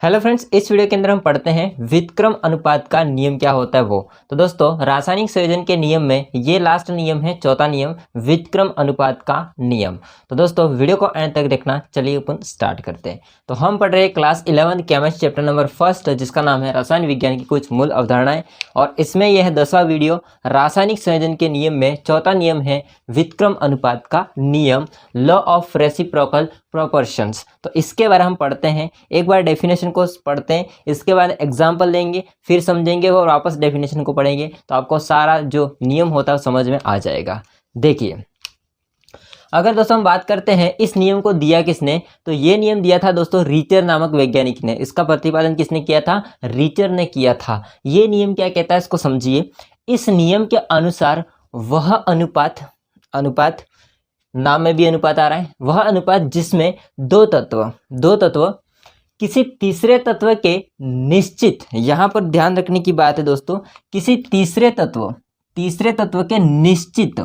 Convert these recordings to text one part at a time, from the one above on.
Hello friends, इस video के अंदर हम पढ़ते हैं व्युत्क्रम अनुपात का नियम क्या होता है वो। तो दोस्तों, रासायनिक संयोजन के नियम में ये लास्ट नियम है, चौथा नियम, व्युत्क्रम अनुपात का नियम। तो दोस्तों, वीडियो को एंड तक देखना। चलिए अपन स्टार्ट करते हैं। तो हम पढ़ रहे हैं क्लास 11 केमिस्ट्री चैप्टर नंबर 1, जिसका नाम है रसायन विज्ञान की कुछ मूल अवधारणाएं। और इसमें यह है 10वां वीडियो। रासायनिक संयोजन के नियम में चौथा नियम है व्युत्क्रम अनुपात का नियम, लॉ ऑफ रेसिप्रोकल प्रोपोर्शंस। तो इसके बारे में हम पढ़ते हैं। एक बार डेफिनेशन को पढ़ते हैं, इसके बाद एग्जाम्पल लेंगे, फिर समझेंगे और वापस डेफिनेशन को पढ़ेंगे। तो आपको सारा जो नियम होता है समझ में आ जाएगा। देखिए, अगर दोस्तों हम बात करते हैं इस नियम को दिया किसने, तो ये नियम दिया था दोस्तों रीचर नामक वैज्ञानिक ने। इसका प्रतिपादन किसने किया था? रीचर ने किया था। ये नियम क्या कहता है इसको समझिए। इस नियम के अनुसार वह अनुपात नाम में भी अनुपात आ रहा है, वह अनुपात जिसमें दो तत्व किसी तीसरे तत्व के निश्चित, यहां पर ध्यान रखने की बात है दोस्तों, किसी तीसरे तत्व के निश्चित,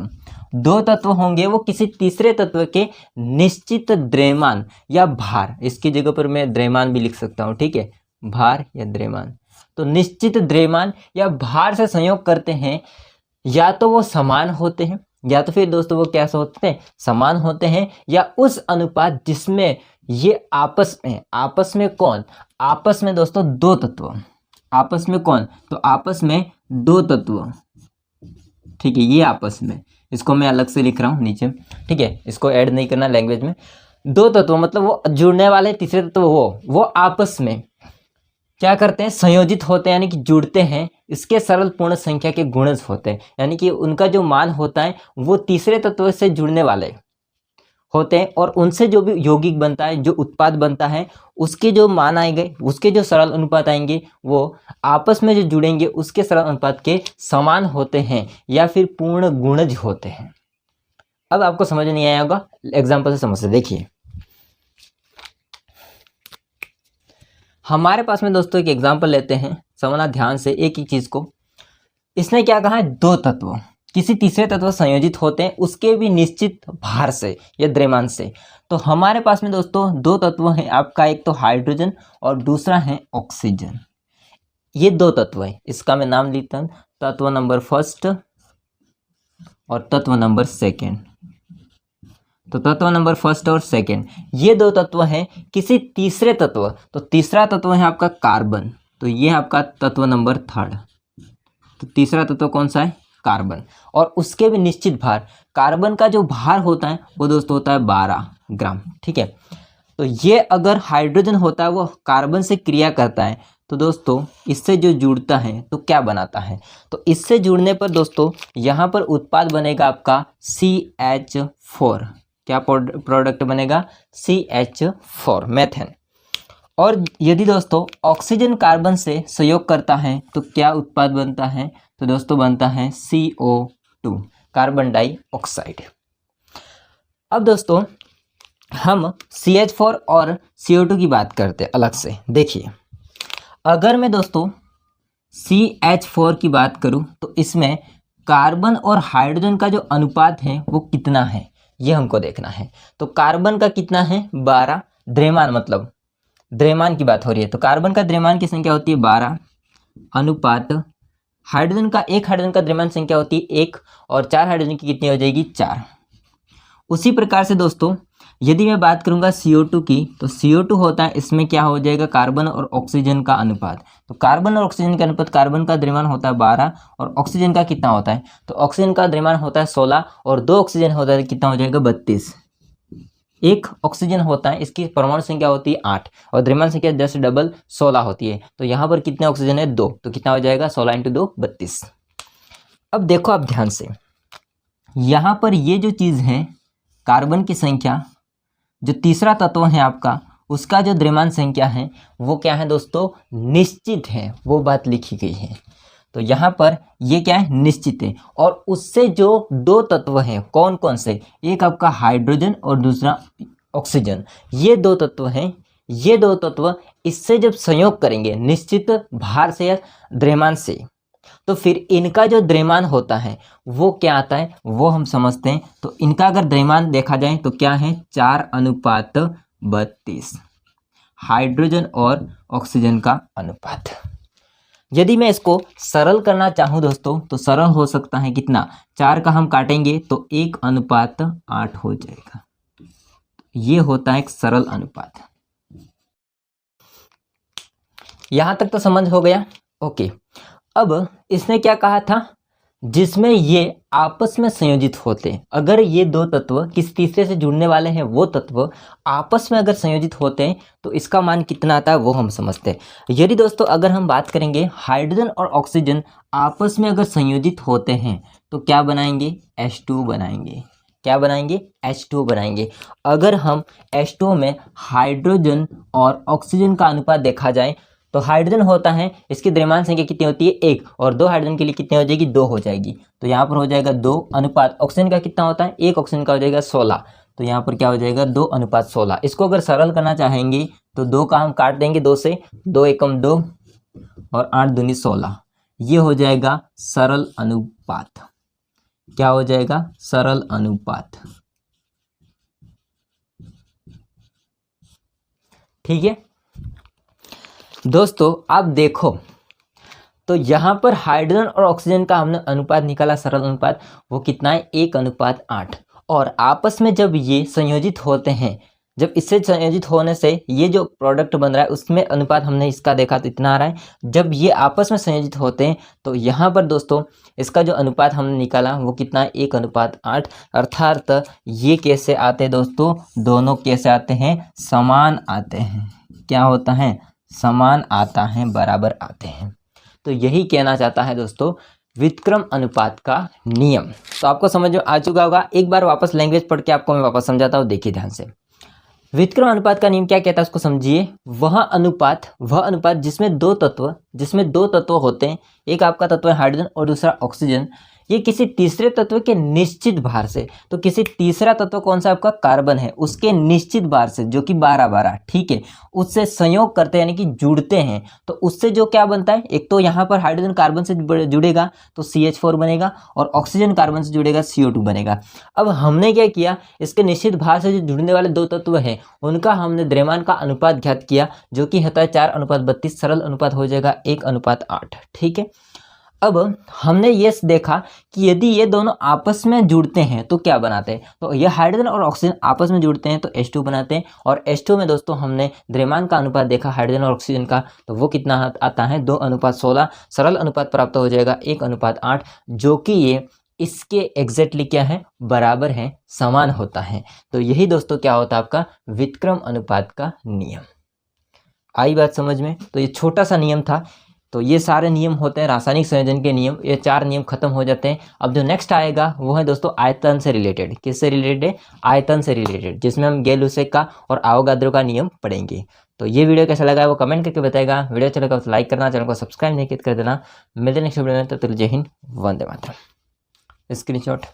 दो तत्व होंगे वो किसी तीसरे तत्व के निश्चित द्रव्यमान या भार, इसकी जगह पर मैं द्रव्यमान भी लिख सकता हूं, ठीक है, भार या द्रव्यमान। तो निश्चित द्रव्यमान या भार से संयोग करते हैं, या तो वो समान होते हैं, या तो फिर दोस्तों वो कैसे होते हैं? समान होते हैं, या उस अनुपात जिसमें ये आपस में कौन? आपस में दोस्तों दो तत्व, आपस में कौन? तो आपस में दो तत्व, ठीक है, ये आपस में, इसको मैं अलग से लिख रहा हूं नीचे, ठीक है, इसको ऐड नहीं करना लैंग्वेज में। दो तत्व मतलब वो जुड़ने वाले तीसरे तत्व, वो आपस में क्या करते हैं? संयोजित होते हैं, यानी कि जुड़ते हैं। इसके सरल पूर्ण संख्या के गुणज होते हैं, यानी कि उनका जो मान होता है वो तीसरे तत्व से जुड़ने वाले होते हैं, और उनसे जो भी यौगिक बनता है, जो उत्पाद बनता है, उसके जो मान आएंगे, उसके जो सरल अनुपात आएंगे, वो आपस में जो जुड़ेंगे उसके सरल अनुपात के समान होते हैं, या फिर पूर्ण गुणज होते हैं। अब आपको समझ नहीं आया होगा, एग्जाम्पल से समझ से देखिए। हमारे पास में दोस्तों एक एग्जाम्पल लेते हैं, समझना ध्यान से एक ही चीज को। इसने क्या कहा है? दो तत्व किसी तीसरे तत्व संयोजित होते हैं, उसके भी निश्चित भार से या द्रव्यमान से। तो हमारे पास में दोस्तों दो तत्व हैं आपका, एक तो हाइड्रोजन और दूसरा है ऑक्सीजन। ये दो तत्व है, इसका मैं नाम लिखता हूं, तत्व नंबर 1 और तत्व नंबर 2। तो तत्व नंबर 1 और 2 ये दो तत्व हैं किसी तीसरे तत्व। तो तीसरा तत्व है आपका कार्बन, तो ये आपका तत्व नंबर 3। तो तीसरा तत्व कौन सा है? कार्बन। और उसके भी निश्चित भार, कार्बन का जो भार होता है वो दोस्तों होता है 12 ग्राम, ठीक है। तो ये अगर हाइड्रोजन होता है, वो कार्बन से क्रिया करता है, तो दोस्तों इससे जो जुड़ता है तो क्या बनाता है? तो इससे जुड़ने पर दोस्तों यहाँ पर उत्पाद बनेगा आपका CH4। क्या प्रोडक्ट बनेगा? CH4, methane. और यदि दोस्तों ऑक्सीजन कार्बन से संयोग करता है तो क्या उत्पाद बनता है? तो दोस्तों बनता है CO2, कार्बन डाइऑक्साइड। अब दोस्तों हम CH4 और CO2 की बात करते हैं अलग से। देखिए, अगर मैं दोस्तों CH4 की बात करूं तो इसमें कार्बन और हाइड्रोजन का जो अनुपात है वो कितना है, ये हमको देखना है। तो कार्बन का कितना है? 12। द्रव्यमान, मतलब द्रव्यमान की बात हो रही है, तो कार्बन का द्रव्यमान की संख्या होती है 12 अनुपात हाइड्रोजन का, एक हाइड्रोजन का द्रव्यमान संख्या होती है 1, और 4 हाइड्रोजन की कितनी हो जाएगी? 4। उसी प्रकार से दोस्तों यदि मैं बात करूंगा CO2 की, तो CO2 होता है, इसमें क्या हो जाएगा? कार्बन और ऑक्सीजन का अनुपात। तो कार्बन और ऑक्सीजन का अनुपात, कार्बन का द्रव्यमान होता है 12 और ऑक्सीजन का कितना होता है? तो ऑक्सीजन का द्रव्यमान होता है 16 और 2 ऑक्सीजन होता है, कितना हो जाएगा? 32। एक ऑक्सीजन होता है, इसकी परमाणु संख्या होती है 8 और द्रव्यमान संख्या 10 डबल 16 होती है। तो यहाँ पर कितने ऑक्सीजन है? 2। तो कितना हो जाएगा? 16 × 2 32। अब देखो आप ध्यान से, यहाँ पर ये जो चीज़ है कार्बन की संख्या, जो तीसरा तत्व है आपका, उसका जो द्रव्यमान संख्या है वो क्या है दोस्तों? निश्चित है, वो बात लिखी गई है। तो यहाँ पर ये क्या है? निश्चित है। और उससे जो दो तत्व हैं, कौन कौन से? एक आपका हाइड्रोजन और दूसरा ऑक्सीजन, ये दो तत्व हैं। ये दो तत्व इससे जब संयोग करेंगे निश्चित भार से या द्रव्यमान से, तो फिर इनका जो द्रव्यमान होता है वो क्या आता है वो हम समझते हैं। तो इनका अगर द्रव्यमान देखा जाए तो क्या है? 4 अनुपात 32। हाइड्रोजन और ऑक्सीजन का अनुपात। यदि मैं इसको सरल करना चाहूँ दोस्तों तो सरल हो सकता है कितना, 4 का हम काटेंगे तो 1:8 हो जाएगा। ये होता है एक सरल अनुपात। यहां तक तो समझ हो गया। ओके, अब इसने क्या कहा था, जिसमें ये आपस में संयोजित होते हैं। अगर ये दो तत्व किसी तीसरे से जुड़ने वाले हैं, वो तत्व आपस में अगर संयोजित होते हैं तो इसका मान कितना आता है वो हम समझते हैं। यदि दोस्तों अगर हम बात करेंगे हाइड्रोजन और ऑक्सीजन आपस में अगर संयोजित होते हैं तो क्या बनाएंगे, H2 बनाएंगे। क्या बनाएंगे, H2 बनाएंगे। अगर हम H2 में हाइड्रोजन और ऑक्सीजन का अनुपात देखा जाए तो हाइड्रोजन होता है, इसकी द्रव्यमान संख्या कितनी होती है 1, और 2 हाइड्रोजन के लिए कितनी हो जाएगी, 2 हो जाएगी। तो यहाँ पर हो जाएगा 2 अनुपात ऑक्सीजन का कितना होता है, 1 ऑक्सीजन का हो जाएगा 16। तो यहाँ पर क्या हो जाएगा 2:16। इसको अगर सरल करना चाहेंगे तो 2 का हम काट देंगे 2 से, 2 एकम 2 और 8 दूनी 16। ये हो जाएगा सरल अनुपात। क्या हो जाएगा, सरल अनुपात। ठीक है दोस्तों, आप देखो तो यहाँ पर हाइड्रोजन और ऑक्सीजन का हमने अनुपात निकाला, सरल अनुपात, वो कितना है 1:8। और आपस में जब ये संयोजित होते हैं, जब इससे संयोजित होने से ये जो प्रोडक्ट बन रहा है उसमें अनुपात हमने इसका देखा तो इतना आ रहा है। जब ये आपस में संयोजित होते हैं तो यहाँ पर दोस्तों इसका जो अनुपात हमने निकाला वो कितना है 1:8। अर्थात ये कैसे आते हैं दोस्तों, दोनों कैसे आते हैं, समान आते हैं। क्या होता है, समान आता है, बराबर आते हैं। तो यही कहना चाहता है दोस्तों व्युत्क्रम अनुपात का नियम। तो आपको समझ में आ चुका होगा। एक बार वापस लैंग्वेज पढ़ के आपको मैं वापस समझाता हूँ, देखिए ध्यान से। व्युत्क्रम अनुपात का नियम क्या कहता है उसको समझिए। वह अनुपात जिसमें दो तत्व होते हैं, एक आपका तत्व है हाइड्रोजन और दूसरा ऑक्सीजन, ये किसी तीसरे तत्व के निश्चित भार से, तो किसी तीसरा तत्व कौन सा आपका कार्बन है, उसके निश्चित भार से जो कि 12 ठीक है, उससे संयोग करते हैं यानी कि जुड़ते हैं। तो उससे जो क्या बनता है, एक तो यहाँ पर हाइड्रोजन कार्बन से जुड़ेगा तो CH4 बनेगा और ऑक्सीजन कार्बन से जुड़ेगा CO2 बनेगा। अब हमने क्या किया, इसके निश्चित भार से जो जुड़ने वाले दो तत्व हैं उनका हमने द्रव्यमान का अनुपात ज्ञात किया जो कि होता है 4:32। सरल अनुपात हो जाएगा 1:8। ठीक है, अब हमने ये देखा कि यदि ये दोनों आपस में जुड़ते हैं तो क्या बनाते हैं, तो ये हाइड्रोजन और ऑक्सीजन आपस में जुड़ते हैं तो H2 बनाते हैं। और H2 में दोस्तों हमने द्रव्यमान का अनुपात देखा हाइड्रोजन और ऑक्सीजन का, तो वो कितना आता है 2:16। सरल अनुपात प्राप्त हो जाएगा 1:8, जो कि ये इसके एग्जैक्टली क्या है, बराबर है, समान होता है। तो यही दोस्तों क्या होता है आपका व्युत्क्रम अनुपात का नियम। आई बात समझ में। तो ये छोटा सा नियम था। तो ये सारे नियम होते हैं रासायनिक संयोजन के नियम, ये 4 नियम खत्म हो जाते हैं। अब जो नेक्स्ट आएगा वो है दोस्तों आयतन से रिलेटेड। किससे रिलेटेड है, आयतन से रिलेटेड, जिसमें हम गैल-लुसेक का और आवोगाद्रो का नियम पढ़ेंगे। तो ये वीडियो कैसा लगा है वो कमेंट करके बताएगा। वीडियो अच्छा लगा तो लाइक करना, चैनल को सब्सक्राइब नहीं कर देना। मिलते हैं नेक्स्ट वीडियो में, तब तक जय हिंद, वंदे मातरम। स्क्रीनशॉट।